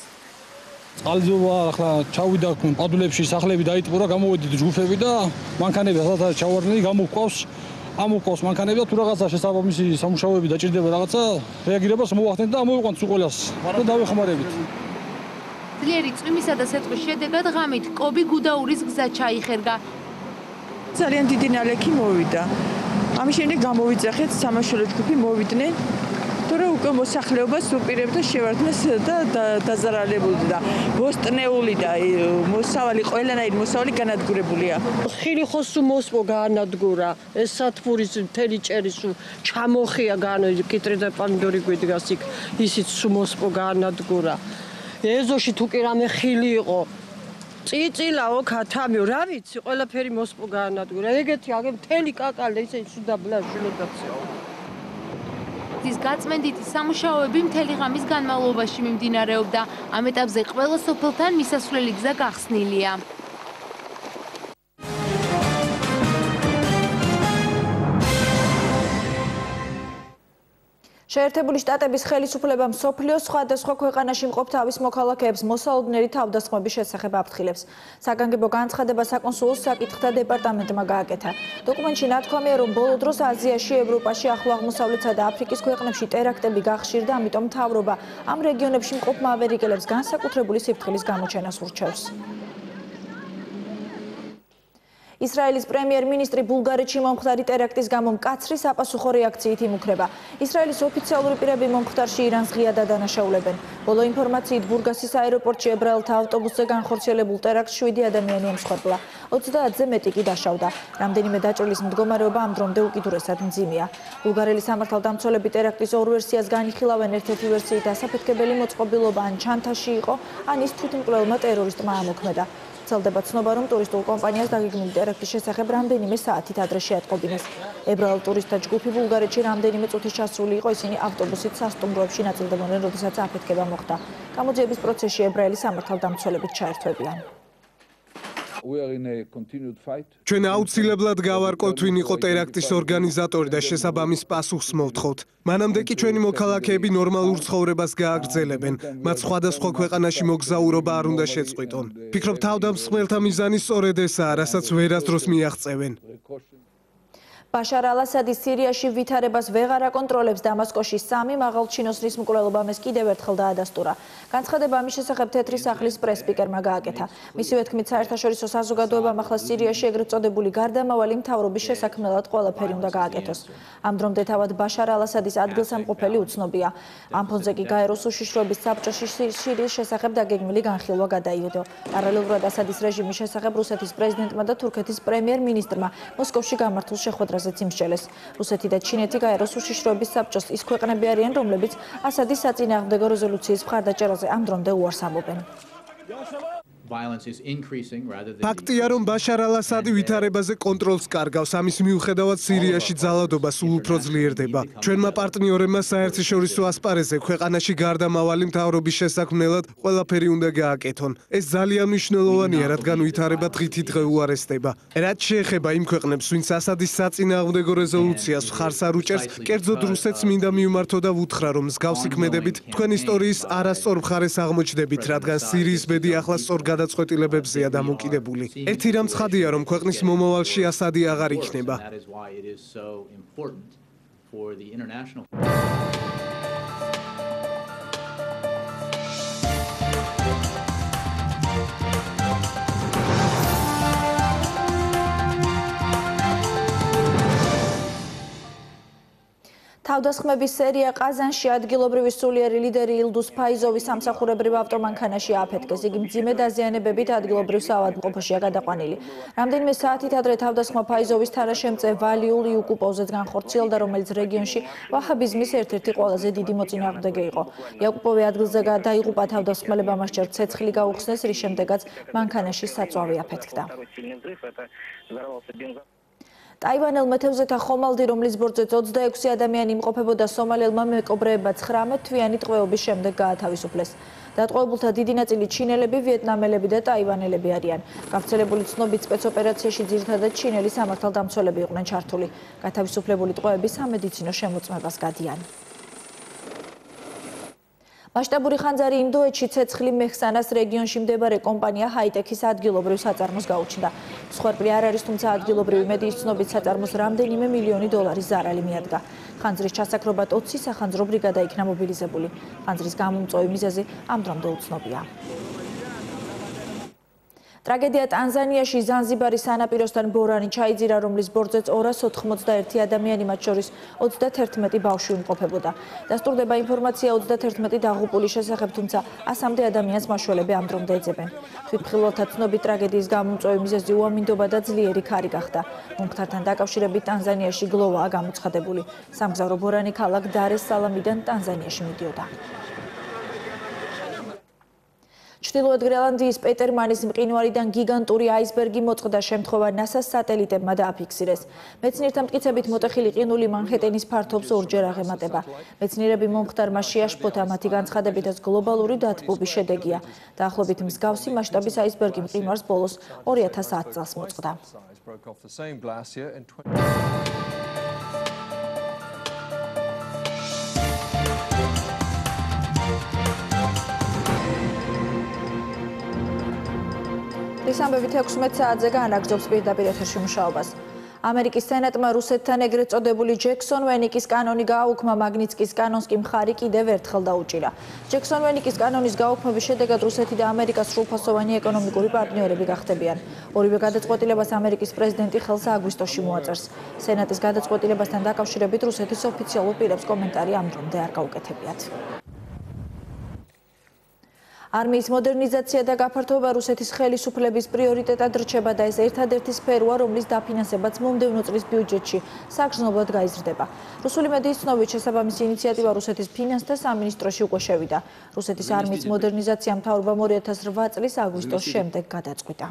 წყალდიდობა ახლა ჩავიდა პადულებში სახლები დაიტბორა, გამოვედით ჯგუფები და მანქანები სადაც ჩავარდნილი გამოგვყავს. ამოგვყავს მანქანები და თუ რაღაცა შესაბამისი სამუშაოები დაჭირდება რაღაცა რეაგირებას მოვახდენთ და ამოვიყვანთ სულ ყველას და დავეხმარებით. ძლიერი წვიმისა და სეტყვის შედეგად ღამით კობი გუდაურის გზა ჩაიხერგა. ძალიან დიდი ნალექი მოვიდა. ამის შემდეგ გამოვიძახეთ სამაშველო ჯგუფი მოვიდნენ. თორე უკვე მოსახლეობას უპირებდა შევარდნას და დაზარალებულდა და მოსტნეული და მოსავალი ყველანაირი მოსავალი განადგურებულია. ხილი ხო სულ მოსპო გაანადგურა. ეს სათფურის მთელი ჭერი სულ ჩამოხია კიტრი და პამიდორი გვიდგას იქ ისიც სულ მოსპო გაანადგურა. ეზოში თუ კი რამე ხილი იყო წიწილაო ქათამიო რა ვიცი ყველაფერი მოსპო გაანადგურა. ეგეთი აგე მთელი კაკალე ისე სუდაბლა შილოდაცია. ის გაწმენდითი სამუშაოები მთელი ღამის განმავლობაში მიმდინარეობდა. ამ ეტაპზე ყველა სოფელთან მისასვლელი გზა გახსნილია. შეერთებული შტატების ხელისუფლებამ მსოფლიოს სხვადასხვა ქვეყანაში მყოფ თავის მოქალაქეებს მოსალოდნელი თავდასხმების შესახებ აფრთხილებს. საგანგებო განცხადება საკონსულოს საკითხთა დეპარტამენტმა გააკეთა. დოკუმენტში ნათქვამია, რომ ბოლო დროს აზიაში, ევროპაში, ახლო აღმოსავლეთსა და აფრიკის ქვეყნებში ტერაქტები გახშირდა, ამიტომ მთავრობა ამ რეგიონებში მყოფ მავერიკელებს განსაკუთრებული სიფრთხილის გამოჩენას ურჩევს. ისრაელის პრემიერ-მინისტრი ბულგარეთში მომხდარი ტერაქტის გამო მკაცრი საპასუხო რეაქციით იმუქრება. ისრაელის ოფიციალური პირები მომხდარში ირანს ღიადად დანაშაულებენ. ბოლო ინფორმაციით ბურგასის აეროპორტში ებრაელთა ავტობუსზე განხორციელებულ ტერაქტს 7 ადამიანი ემსხვერპლა. 30-ზე მეტი კი დაშავდა. რამდენიმე დაჭრილის მდგომარეობა ამ დრომდე უკიდურესად მძიმეა. ბულგარელი სამართალდამცველები ტერაქტის ორ ვერსიას განიხილავენ. ერთ-ერთი ვერსიით ასაფეთქებელი მოწყობილობა ან ჩანთაში იყო, ან ის თვითმკვლელმა ტერორისტმა ამოქმედა. ვრცელდება ცნობა, რომ ტურისტულ კომპანიას დაგეგმილი ტერაქტის შესახებ რამდენიმე საათით ადრე შეატყობინეს. ებრაელ ტურისტთა ჯგუფი ბულგარეთში რამდენიმე წუთის ჩასული იყო, ისინი ავტობუსით სასტუმროებში ნაწილდებოდნენ, როდესაც აფეთქება მოხდა. გამოძიების პროცესში ებრაელი სამართალდამცველებით ჩაერთვებიან. ჩვენ აუცილებლად გავარკვევთ, ვინ იყო ტერაქტის ორგანიზატორი და შესაბამის პასუხს მოვთხოვთ. მანამდე კი ჩვენი მოქალაქეები ნორმალურ ცხოვრებას გააგრძელებენ. მათ სხვადასხვა ქვეყანაში მოგზაურობა არ უნდა შეწყვიტონ. ფიქრობ, თავდამსხმელთა მიზანი სწორედ ესაა, რასაც ვერასდროს მიაღწევენ. ბაშარ ალ-ასადი სირიაში ვითარებას ვეღარ აკონტროლებს. დამასკოში 3 მაღალჩინოსნის მკვლელობამ ეს კიდევ ერთხელ დაადასტურა. განცხადება ამის შესახებ თეთრი სახლის პრეს-სპიკერმა გააკეთა. მისივე თქმით, საერთაშორისო საზოგადოებამ ახლა სირიაში ეგრეთ წოდებული გარდამავალი მთავრობის შესაქმნელად ყველაფერი უნდა გააკეთოს. ამ დრომდე თავად ბაშარ ალ-ასადის ადგილსამყოფელი უცნობია. ამ ფონზე კი გაეროს უშიშროების საბჭოში სირიის შესახებ დაგეგმილი განხილვა გადაიდო. პარალელურად ასადის რეჟიმის შესახებ რუსეთის პრეზიდენტმა და თურქეთის პრემიერ-მინისტრმა მოსკოვში გამართულ შეხვედრაზე იმსჯელეს. რუსეთი და ჩინეთი გაეროს უშიშროების საბჭოს ის ქვეყნები არიან, რომლებიც ასადის საწინააღმდეგო რეზოლუციის მხარდაჭერაზე ამ დრომდე უარს ამბობენ. ფაქტია, რომ ბაშარ ალ-ასადი ვითარებაზე კონტროლს კარგავს, ამის მიუხედავად სირიაში ძალადობა სულ უფრო ძლიერდება. ჩვენმა პარტნიორებმა საერთაშორისო ასპარეზზე ქვეყანაში გარდამავალი მთავრობის შესაქმნელად ყველაფერი უნდა გააკეთონ. ეს ძალიან მნიშვნელოვანია, რადგან ვითარება დღითიდღე უარესდება. რაც შეეხება იმ ქვეყნებს, ვინც ასადის საწინააღმდეგო რეზოლუციას მხარს არ უჭერს, კერძოდ რუსეთს მინდა მივმართო და ვუთხრა, რომ მსგავსი ქმედებით თქვენ ისტორიის არასწორ მხარეს აღმოჩნდებით, რადგან სირიის ბედი ახლა სწორ გადაწყვეტილებებზეა დამოკიდებული. ერთი რამ ცხადია, რომ ქვეყნის მომავალში ასადი აღარ იქნება. თავდასხმების სერია ყაზანში ადგილობრივი სულიერი ლიდერი ილდუს ფაიზოვის სამსახურებრივ ავტომანქანაში ააფეთქეს. იგი მძიმე დაზიანებებით ადგილობრივ საავადმყოფოშია გადაყვანილი. რამდენიმე საათით ადრე თავდასხმა ფაიზოვის თანაშემწე ვალიულ იუკუპოვზეც განხორციელდა, რომელიც რეგიონში ვაჰაბიზმის ერთ-ერთი ყველაზე დიდი მოწინააღმდეგე იყო. იაკუპოვი ადგილზე დაიღუპა თავდასხმელებმა მას ჯერ ცეცხლი გაუხსნეს, რის შემდეგაც მანქანაში საწვავი აფეთქდა. ტაივანელ მეთევზეთა ხომალდი, რომლის ბორცვზე 26 ადამიანი იმყოფებოდა, სომალელმა მეკობრეებმა 19 თვიანი ტყვეობის შემდეგ გაათავისუფლეს. დატყვევებულთა დიდი ნაწილი ჩინელები, ვიეტნამელები და ტაივანელები არიან. გავრცელებული ცნობით სპეცოპერაციაში ძირითადად ჩინელი სამართალდამცველები იყვნენ ჩართული. გათავისუფლებული ტყვეები სამედიცინო შემოწმებას გადიან. მასშტაბური ხანძარი ინდოეთში ცეცხლი მეხსანას რეგიონში მდებარე კომპანია ჰაიტექის ადგილობრივ საწარმოს გაუჩნდა. მსხვერპლი არ არის, თუმცა ადგილობრივი მედიის ცნობით საწარმოს რამდენიმე მილიონი დოლარის ზარალი მიადგა. ხანძრის ჩასაქრობად 20 სახანძრო ბრიგადა იქნა მობილიზებული. ხანძრის გამომწვევი მიზეზი ამ დრომდე უცნობია. ტრაგედია ტანზანიაში ზანზიბარის სანაპიროსთან ბორანი ჩაიძირა, რომლის ბორცვზეც 281 ადამიანი, მათ შორის 31 ბავშვი იმყოფებოდა. დასტურდება ინფორმაცია 31 დაღუპულის შესახებ, თუმცა 100-მდე ადამიანს მაშველები ამ დრომდე ეძებენ. თვითმხილველთა ცნობით ტრაგედიის გამომწვევი მიზეზი უამინდობა და ძლიერი ქარი გახდა. მომხდართან დაკავშირებით ტანზანიაში გლოვაა გამოცხადებული. სამგზავრო ბორანი ქალაქ დარ-ეს-სალამიდან ტანზანიაში მიდიოდა. ჩრდილოეთ გრენლანდიის პეტერმანის მყინვარიდან გიგანტური აისბერგი მოწყდა, შემთხვევა NASA-ს სატელიტებმა დააფიქსირეს. მეცნიერთა მტკიცებით მოტეხილი ყინული მანჰეტენის ფართობს ორჯერ აღემატება. მეცნიერები მომხდარმა შეაშფოთა, მათი განცხადებითაც გლობალური დათბობის შედეგია. დაახლოებით მსგავსი მასშტაბის აისბერგი მყინვარს ბოლოს 2010 წელს მოწყდა. ის ამბებით 16 საათზე განაგრძობს პირდაპირ ეთერში მუშაობას. ამერიკის სენატმა რუსეთთან ეგრეთ წოდებული ჯექსონ ვენიკის კანონი გააუქმა, მაგნიცკის კანონს კი მხარი კიდევ ერთხელ დაუჭირა. ჯექსონ ვენიკის კანონის გაუქმების შედეგად რუსეთი და ამერიკა სრულფასოვანი ეკონომიკური პარტნიორები გახდებიან. ორივე გადაწყვეტილებას ამერიკის პრეზიდენტი ხელს აგვისტოში მოაწერს. სენატის გადაწყვეტილებასთან დაკავშირებით რუსეთის ოფიციალურ პირებს კომენტარი ამ დრომდე არ გაუკეთებიათ. არმიის მოდერნიზაცია და გაფართოება რუსეთის ხელისუფლების პრიორიტეტად რჩება და ეს ერთადერთი სფეროა, რომლის დაფინანსებაც მომდევნო წლის ბიუჯეტში საგრძნობლად გაიზრდება. რუსული მედიის ცნობით შესაბამისი ინიციატივა რუსეთის ფინანსთა სამინისტროში უკვე შევიდა. რუსეთის არმიის მოდერნიზაცია მთავრობამ 2008 წლის აგვისტოს შემდეგ გადაწყვიტა.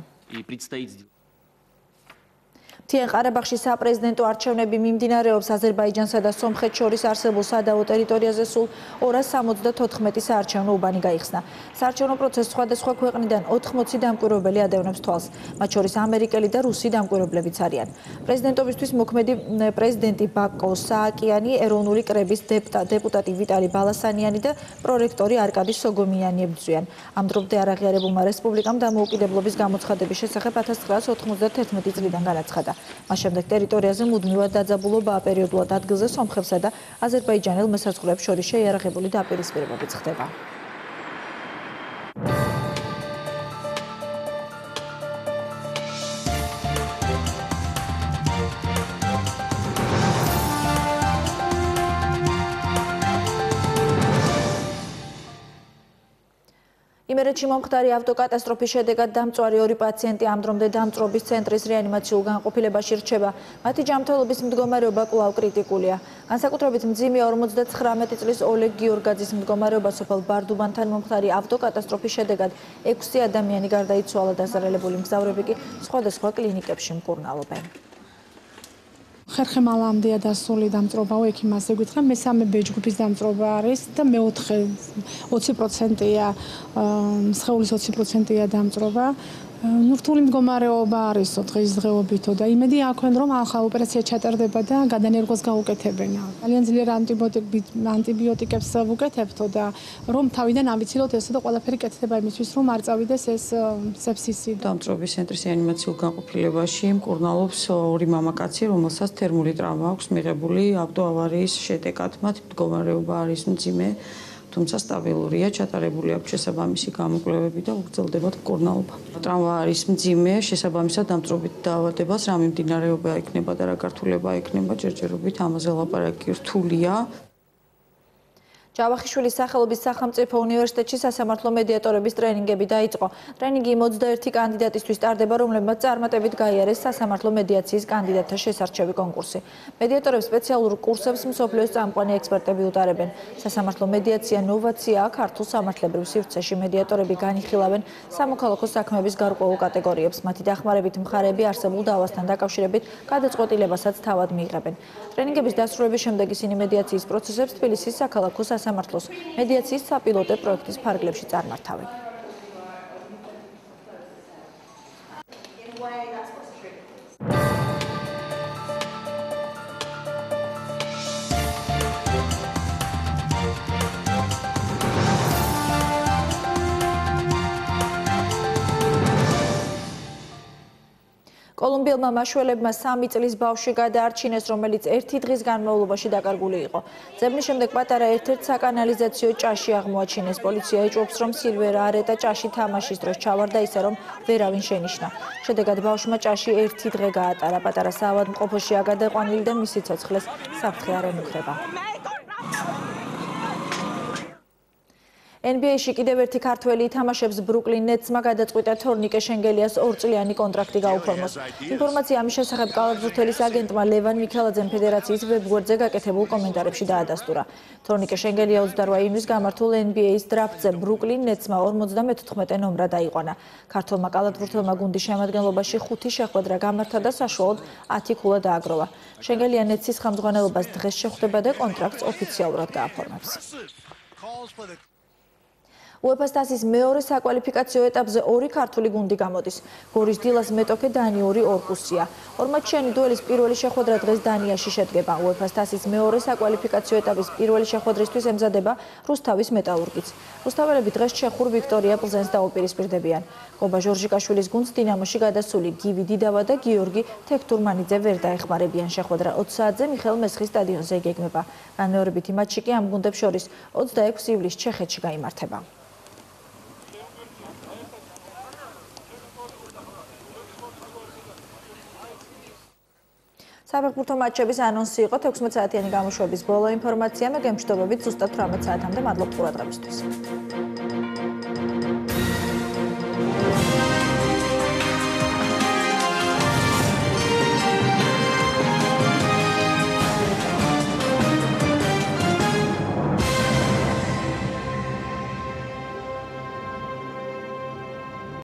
მთიან ყარაბაღში საპრეზიდენტო არჩევნები მიმდინარეობს. აზერბაიჯანსა და სომხეთს შორის არსებულ სადავო ტერიტორიაზე სულ 274 საარჩევნო უბანი გაიხსნა. საარჩევნო პროცესს სხვადასხვა ქვეყნიდან 80 დამკვირვებელი ადევნებს თვალს. მათ შორის ამერიკელი და რუსი დამკვირვებლებიც არიან. პრეზიდენტობისთვის მოქმედი პრეზიდენტი ბაკო სააკიანი, ეროვნული კრების დეპუტატი ვიტალი ბალასანიანი და პრორექტორი არკადი სოგომიანი ებრძვიან. ამ დრომდე არაღიარებულმა რესპუბლიკამ დამოუკიდებლობის გამოცხადების შესახებ 1991 წლიდან განაცხადა. მას შემდეგ ტერიტორიაზე მუდმივად დაძაბულობაა, პერიოდულად ადგილზე სომხებსა და აზერბაიჯანელ მესაზღვრეებს შორის შეიარაღებული დაპირისპირებებიც ხდება. იმერეთში მომხდარი ავტოკატასტროფის შედეგად დამწვარი 2 პაციენტი ამ დრომდე დამწვრობის ცენტრის რეანიმაციულ განყოფილებაში რჩება. მათი ჯანმრთელობის მდგომარეობა კვლავ კრიტიკულია. განსაკუთრებით მძიმე 59 წლის ოლეგ გიორგაძის მდგომარეობა სოფელ ბარდუბანთან მომხდარი ავტოკატასტროფის შედეგად 6 ადამიანი გარდაიცვალა, დაზარალებული მგზავრები კი სხვადასხვა კლინიკებში მკურნალობენ. ხერხემალამდეა დასული დამწრობაო, იქ იმაზე გითხრა, მესამე ბეჯგუფის დამწრობა არის და მეოთხე 20%-ია, სხეულის 20%-ია დამწრობა. ნურთული მდგომარეობა არის დღესდღეობითო და იმედი აქვენ, რომ ახლა ოპერაცია ჩატარდება და გადანერგოს გაუკეთებენ. ძალიან ძლიერ ანტიბიოტიკებს ვუკეთებთო და რომ თავიდან ავიცილოთ ესე და ყველაფერი კეთდება იმისთვის, რომ არ წავიდეს ეს სეფსისი. დამწრობის ცენტრის რეანიმაციულ განყოფილებაში მკურნალობს 2 მამაკაცი, რომელსაც თერმული ტრავმა აქვს მიღებული ავტოავარიის შედეგად. მათი მდგომარეობა არის მძიმე, თუმცა სტაბილურია, ჩატარებული აქვს შესაბამისი გამოკვლევები და უგრძელდებათ მკურნალობა. ტრავმა არის მძიმე, შესაბამისად დამწრობით დაავადებას რა მიმდინარეობა იქნება და რა გართულება იქნება, ჯერჯერობით ამაზე ლაპარაკი რთულია. ჯავახიშვილის სახელობის სახელმწიფო უნივერსიტეტში სასამართლო მედიატორების ტრენინგები დაიწყო. ტრენინგი 21 კანდიდატისთვის ტარდება, რომლებმაც წარმატებით გაიარეს სასამართლო მედიაციის კანდიდატთა შესარჩევი კონკურსი. მედიატორებს სპეციალურ კურსებს მსოფლიოს წამყვანი ექსპერტები უტარებენ. სასამართლო მედიაცია ნოვაციაა ქართულ სამართლებრივ სივრცეში. მედიატორები განიხილავენ სამოქალაქო საქმეების გარკვეულ კატეგორიებს. მათი დახმარებით მხარეები არსებულ დავასთან დაკავშირებით გადაწყვეტილებასაც თავად მიიღებენ. ტრენინგების დასრულების შემდეგ ისინი მედიაციის პროცესებს თბილისის საქალაქო სამართლოს მედიაციის საპილოტო პროექტის ფარგლებში წარმართავენ. კოლუმბიელმა მაშველებმა 3 წლის ბავშვი გადაარჩინეს, რომელიც 1 დღის განმავლობაში დაკარგული იყო. ძებნის შემდეგ პატარა ერთ-ერთ საკანალიზაციო ჭაში აღმოაჩინეს. პოლიცია ეჭვობს, რომ სილვერა არეტა ჭაში თამაშის დროს ჩავარდა ისე, რომ ვერავინ შენიშნა. შედეგად ბავშვმა ჭაში 1 დღე გაატარა. პატარა საავადმყოფოშია გადაყვანილი და მისი ცოცხლეს საფრთხე არ ემუქრება. NBA-ში კიდევ ერთი ქართველი ითამაშებს ბრუკლინ ნეტსმა გადაწყვიტა თორნიკე შენგელიას 2 წლიანი კონტრაქტი გაუფორმოს. ინფორმაცია ამის შესახებ კალათბურთელის აგენტმა ლევან მიქელაძემ ფედერაციის ვებგვერდზე გაკეთებულ კომენტარებში დაადასტურა. თორნიკე შენგელია 28 ივნისს გამართულ NBA-ის დრაფტზე ბრუკლინ ნეტსმა 54 ნომრად აიყვანა. ქართველმა კალათბურთელმა გუნდის შემადგენლობაში 5 შეხვედრა გამართა და საშუალოდ 10 ქულა დააგროვა. შენგელია ნეტსის ხელმძღვანელობას დღეს შეხვდება და კონტრაქტს ოფიციალურად გააფორმებს. UEFA თასის მეორე საკვალიფიკაციო ეტაპზე 2 ქართული გუნდი გამოდის. გორის დილას მეტოქე დანიური ორკუსია. ორმატჩიანი დუელის პირველი შეხვედრა დღეს დანიაში შედგება. UEFA თასის მეორე საკვალიფიკაციო ეტაპის პირველი შეხვედრისთვის ემზადება რუსთავის მეტალურგიც. რუსთაველები დღეს ჩეხურ ვიქტორია პლზენს დაუპირისპირდებიან. გობა ჟორჟიკაშვილის გუნდს დინამოში გადასული გივი დიდავა და გიორგი თექთურმანიძე ვერ დაეხმარებიან. შეხვედრა 20 საათზე მიხეილ მესხის სტადიონზე იგეგმება. განმეორებითი მატჩი კი ამ გუნდებს შორის 26 ივლისს ჩეხეთში გაიმართება. საფეხბურთო მატჩების ანონსი იყო 16 საათიანი გამოშვების ბოლო ინფორმაცია. მე გემშვიდობებით ზუსტად 18 საათამდე. მადლობთ ყურადღებისთვის.